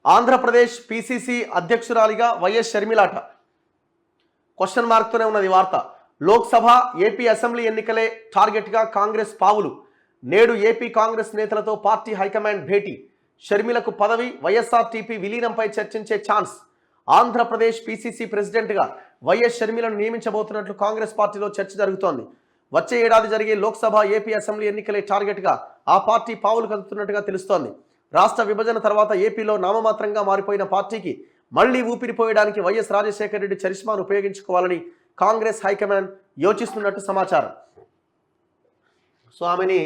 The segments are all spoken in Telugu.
ఆంధ్రప్రదేశ్ పిసిసి అధ్యక్షురాలిగా వైఎస్ షర్మిలాట క్వశ్చన్ మార్క్తోనే ఉన్నది వార్త. లోక్సభ ఏపీ అసెంబ్లీ ఎన్నికలే టార్గెట్గా కాంగ్రెస్ పావులు. నేడు ఏపీ కాంగ్రెస్ నేతలతో పార్టీ హైకమాండ్ భేటీ. షర్మిలకు పదవి, వైఎస్ఆర్టీపీ విలీనంపై చర్చించే ఛాన్స్. ఆంధ్రప్రదేశ్ పిసిసి ప్రెసిడెంట్గా వైఎస్ షర్మిలను నియమించబోతున్నట్లు కాంగ్రెస్ పార్టీలో చర్చ జరుగుతోంది. వచ్చే ఏడాది జరిగే లోక్సభ ఏపీ అసెంబ్లీ ఎన్నికలే టార్గెట్గా ఆ పార్టీ పావులు కదుపుతున్నట్టుగా తెలుస్తోంది. రాష్ట్ర విభజన తర్వాత ఏపీలో నామమాత్రంగా మారిపోయిన పార్టీకి మళ్లీ ఊపిరిపోయడానికి వైఎస్ రాజశేఖర రెడ్డి చరిష్మాను ఉపయోగించుకోవాలని కాంగ్రెస్ హైకమాండ్ యోచిస్తున్నట్టు సమాచారం. సో ఆమెని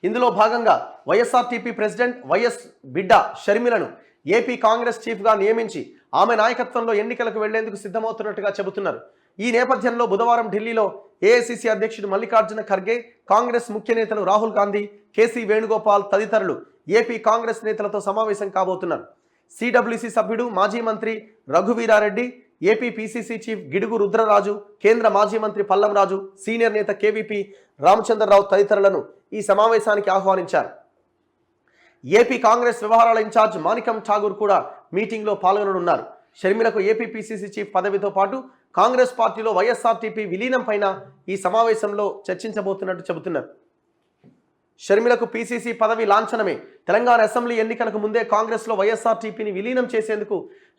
ఇందులో భాగంగా వైఎస్ఆర్టీపీ ప్రెసిడెంట్ వైఎస్ బిడ్డ షర్మిలను ఏపీ కాంగ్రెస్ చీఫ్గా నియమించి ఆమె నాయకత్వంలో ఎన్నికలకు వెళ్లేందుకు సిద్ధమవుతున్నట్టుగా చెబుతున్నారు. ఈ నేపథ్యంలో బుధవారం ఢిల్లీలో ఏఐసిసి అధ్యక్షుడు మల్లికార్జున ఖర్గే, కాంగ్రెస్ ముఖ్య నేతలు రాహుల్ గాంధీ, కేసీ వేణుగోపాల్ తదితరులు ఏపీ కాంగ్రెస్ నేతలతో సమావేశం కాబోతున్నారు. సిడబ్ల్యూసి సభ్యుడు మాజీ మంత్రి Raghuveera Reddy, AP PCC chief Gidugu Rudraraju, కేంద్ర మాజీ మంత్రి పల్లం రాజు, సీనియర్ నేత కేవీపీ రామచంద్రరావు తదితరులను ఈ సమావేశానికి ఆహ్వానించారు. ఏపీ కాంగ్రెస్ వ్యవహారాల ఇన్ఛార్జ్ మాణికం ఠాగూర్ కూడా మీటింగ్లో పాల్గొననున్నారు. షర్మిలకు ఏపీ పిసిసి చీఫ్ పదవితో పాటు కాంగ్రెస్ పార్టీలో వైఎస్ఆర్టీపీ విలీనం పైన ఈ సమావేశంలో చర్చించబోతున్నట్టు చెబుతున్నారు. షర్మిలకు పిసిసి పదవి లాంఛనమే. తెలంగాణ అసెంబ్లీ ఎన్నికలకు ముందే కాంగ్రెస్లో వైఎస్ఆర్టీపీని విలీనం చేసేందుకు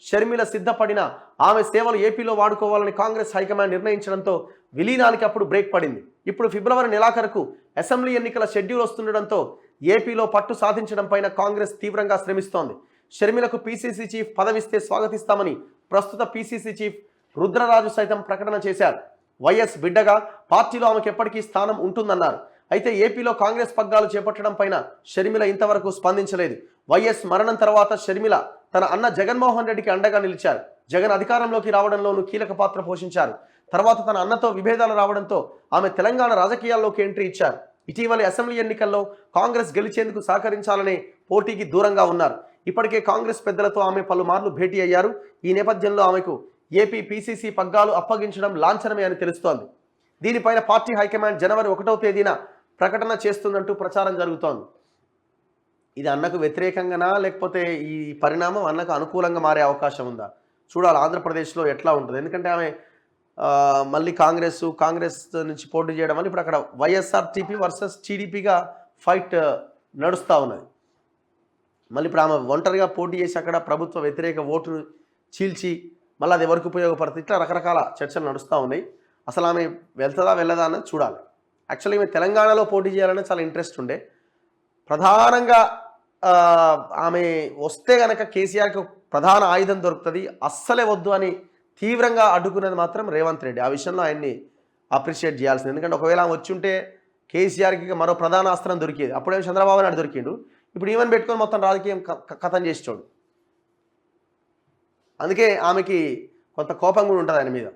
షర్మిల సిద్ధపడిన ఆమె సేవలు ఏపీలో వాడుకోవాలని కాంగ్రెస్ హైకమాండ్ నిర్ణయించడంతో విలీనానికి అప్పుడు బ్రేక్ పడింది. ఇప్పుడు ఫిబ్రవరి నెలాఖరుకు అసెంబ్లీ ఎన్నికల షెడ్యూల్ వస్తుండటంతో ఏపీలో పట్టు సాధించడం పైన కాంగ్రెస్ తీవ్రంగా శ్రమిస్తోంది. షర్మిలకు పిసిసి చీఫ్ పదవిస్తే స్వాగతిస్తామని ప్రస్తుత పిసిసి చీఫ్ రుద్రరాజు సైతం ప్రకటన చేశారు. వైఎస్ బిడ్డగా పార్టీలో ఆమెకు ఎప్పటికీ స్థానం ఉంటుందన్నారు. అయితే ఏపీలో కాంగ్రెస్ పగ్గాలు చేపట్టడం పైన షర్మిల ఇంతవరకు స్పందించలేదు. వైఎస్ మరణం తర్వాత షర్మిల తన అన్న జగన్మోహన్ రెడ్డికి అండగా నిలిచారు. జగన్ అధికారంలోకి రావడంలోనూ కీలక పాత్ర పోషించారు. తర్వాత తన అన్నతో విభేదాలు రావడంతో ఆమె తెలంగాణ రాజకీయాల్లోకి ఎంట్రీ ఇచ్చారు. ఇటీవలి అసెంబ్లీ ఎన్నికల్లో కాంగ్రెస్ గెలిచేందుకు సహకరించాలనే పోటీకి దూరంగా ఉన్నారు. ఇప్పటికే కాంగ్రెస్ పెద్దలతో ఆమె పలుమార్లు భేటీ అయ్యారు. ఈ నేపథ్యంలో ఆమెకు ఏపీ పిసిసి పగ్గాలు అప్పగించడం లాంఛనమే అని తెలుస్తోంది. దీనిపైన పార్టీ హైకమాండ్ జనవరి 1వ తేదీన ప్రకటన చేస్తుందంటూ ప్రచారం జరుగుతోంది. ఇది అన్నకు వ్యతిరేకంగానా లేకపోతే ఈ పరిణామం అన్నకు అనుకూలంగా మారే అవకాశం ఉందా చూడాలి. ఆంధ్రప్రదేశ్లో ఎట్లా ఉంటుంది, ఎందుకంటే ఆమె మళ్ళీ కాంగ్రెస్ నుంచి పోటీ చేయడం వల్ల ఇప్పుడు అక్కడ వైఎస్ఆర్టీపీ వర్సెస్ టీడీపీగా ఫైట్ నడుస్తూ ఉన్నది. మళ్ళీ ఇప్పుడు ఆమె ఒంటరిగా పోటీ చేసి అక్కడ ప్రభుత్వ వ్యతిరేక ఓటును చీల్చి మళ్ళీ అది ఎవరికి ఉపయోగపడుతుంది, ఇట్లా రకరకాల చర్చలు నడుస్తూ ఉన్నాయి. అసలు ఆమె వెళ్తుందా వెళ్ళదా అన్నది చూడాలి. యాక్చువల్లీ ఆమె తెలంగాణలో పోటీ చేయాలని చాలా ఇంట్రెస్ట్ ఉండే. ప్రధానంగా ఆమె వస్తే కనుక కేసీఆర్కి ప్రధాన ఆయుధం దొరుకుతుంది, అస్సలే వద్దు అని తీవ్రంగా అడ్డుకునేది మాత్రం రేవంత్ రెడ్డి. ఆ విషయంలో ఆయన్ని అప్రిషియేట్ చేయాల్సింది. ఎందుకంటే ఒకవేళ ఆమె వచ్చి ఉంటే కేసీఆర్కి మరో ప్రధాన అస్త్రం దొరికేది. అప్పుడేమో చంద్రబాబు నాయుడు దొరికిండు, ఇప్పుడు ఈవెన్ పెట్టుకొని మొత్తం రాజకీయం కథం చేసేటోడు. అందుకే ఆమెకి కొంత కోపం కూడా ఉంటుంది ఆయన మీద.